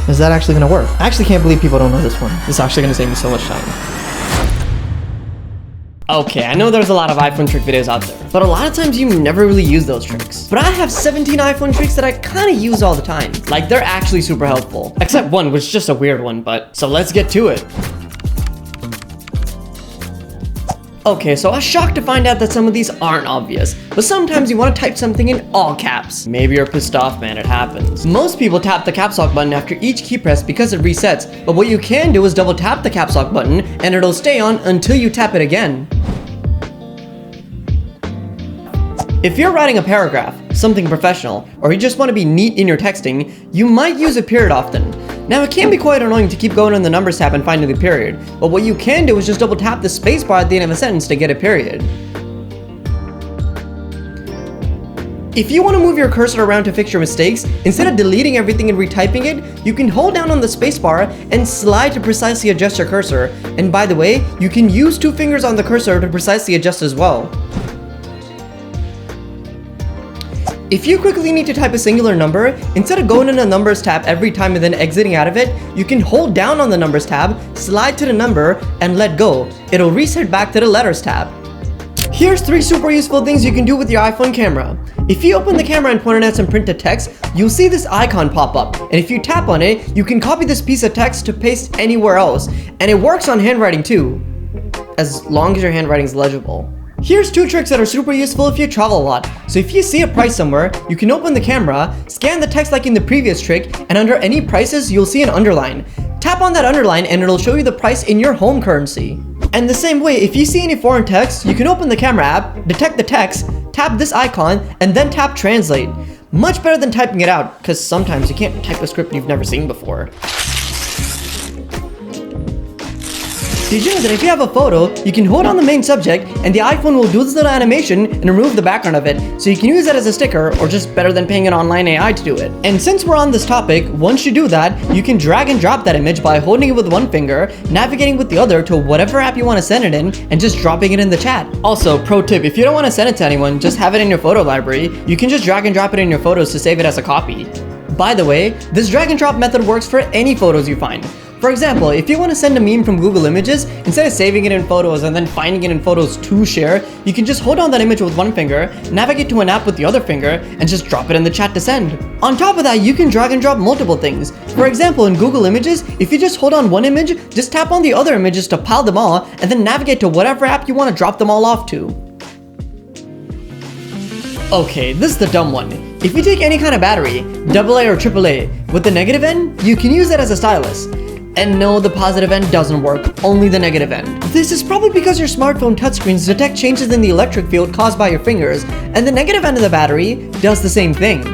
Is that actually gonna work? I actually can't believe people don't know this one. This is actually gonna save me so much time. Okay, I know there's a lot of iPhone trick videos out there, but a lot of times you never really use those tricks. But I have 17 iPhone tricks that I kind of use all the time. Like, they're actually super helpful. Except one, which is just a weird one, but so let's get to it. Okay, so I was shocked to find out that some of these aren't obvious, but sometimes you want to type something in all caps. Maybe you're pissed off, man, it happens. Most people tap the caps lock button after each key press because it resets, but what you can do is double tap the caps lock button and it'll stay on until you tap it again. If you're writing a paragraph, something professional, or you just want to be neat in your texting, you might use a period often. Now, it can be quite annoying to keep going on the numbers tab and finding the period, but what you can do is just double tap the spacebar at the end of a sentence to get a period. If you want to move your cursor around to fix your mistakes, instead of deleting everything and retyping it, you can hold down on the spacebar and slide to precisely adjust your cursor. And by the way, you can use 2 fingers on the cursor to precisely adjust as well. If you quickly need to type a singular number, instead of going in the numbers tab every time and then exiting out of it, you can hold down on the numbers tab, slide to the number, and let go. It'll reset back to the letters tab. Here's 3 super useful things you can do with your iPhone camera. If you open the camera and point it at some printed text, you'll see this icon pop up, and if you tap on it, you can copy this piece of text to paste anywhere else, and it works on handwriting too, as long as your handwriting is legible. Here's 2 tricks that are super useful if you travel a lot. So if you see a price somewhere, you can open the camera, scan the text like in the previous trick, and under any prices, you'll see an underline. Tap on that underline and it'll show you the price in your home currency. And the same way, if you see any foreign text, you can open the camera app, detect the text, tap this icon, and then tap translate. Much better than typing it out, because sometimes you can't type a script you've never seen before. Did you know that if you have a photo, you can hold on the main subject and the iPhone will do this little animation and remove the background of it, so you can use that as a sticker, or just better than paying an online AI to do it. And since we're on this topic, once you do that, you can drag and drop that image by holding it with one finger, navigating with the other to whatever app you want to send it in, and just dropping it in the chat. Also, pro tip, if you don't want to send it to anyone, just have it in your photo library. You can just drag and drop it in your photos to save it as a copy. By the way, this drag and drop method works for any photos you find. For example, if you want to send a meme from Google Images, instead of saving it in Photos and then finding it in Photos to share, you can just hold on that image with one finger, navigate to an app with the other finger, and just drop it in the chat to send. On top of that, you can drag and drop multiple things. For example, in Google Images, if you just hold on one image, just tap on the other images to pile them all, and then navigate to whatever app you want to drop them all off to. Okay, this is the dumb one. If you take any kind of battery, AA or AAA, with the negative end, you can use it as a stylus. And no, the positive end doesn't work, only the negative end. This is probably because your smartphone touchscreens detect changes in the electric field caused by your fingers, and the negative end of the battery does the same thing.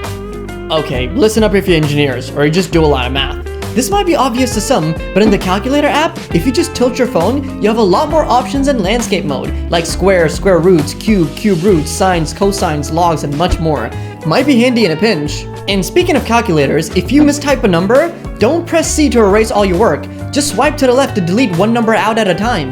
Okay, listen up if you're engineers, or you just do a lot of math. This might be obvious to some, but in the calculator app, if you just tilt your phone, you have a lot more options in landscape mode, like square, square roots, cube, cube roots, sines, cosines, logs, and much more. Might be handy in a pinch. And speaking of calculators, if you mistype a number, don't press C to erase all your work. Just swipe to the left to delete one number out at a time.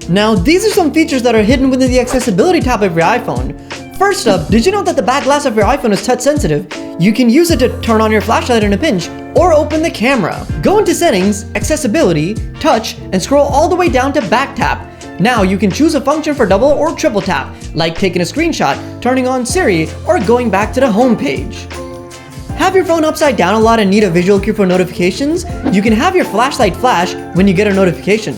Now, these are some features that are hidden within the accessibility tab of your iPhone. First up, did you know that the back glass of your iPhone is touch sensitive? You can use it to turn on your flashlight in a pinch, or open the camera. Go into Settings, Accessibility, Touch, and scroll all the way down to Back Tap. Now you can choose a function for double or triple tap, like taking a screenshot, turning on Siri, or going back to the home page. Have your phone upside down a lot and need a visual cue for notifications? You can have your flashlight flash when you get a notification.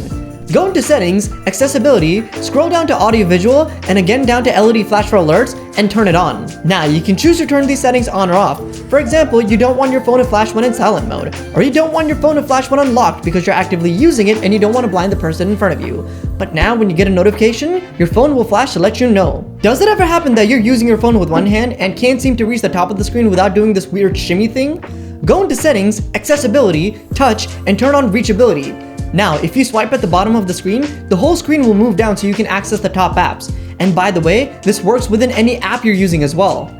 Go into Settings, Accessibility, scroll down to Audio Visual, and again down to LED Flash for alerts, and turn it on. Now, you can choose to turn these settings on or off. For example, you don't want your phone to flash when in silent mode, or you don't want your phone to flash when unlocked because you're actively using it and you don't want to blind the person in front of you. But now, when you get a notification, your phone will flash to let you know. Does it ever happen that you're using your phone with one hand and can't seem to reach the top of the screen without doing this weird shimmy thing? Go into Settings, Accessibility, Touch, and turn on Reachability. Now, if you swipe at the bottom of the screen, the whole screen will move down so you can access the top apps. And by the way, this works within any app you're using as well.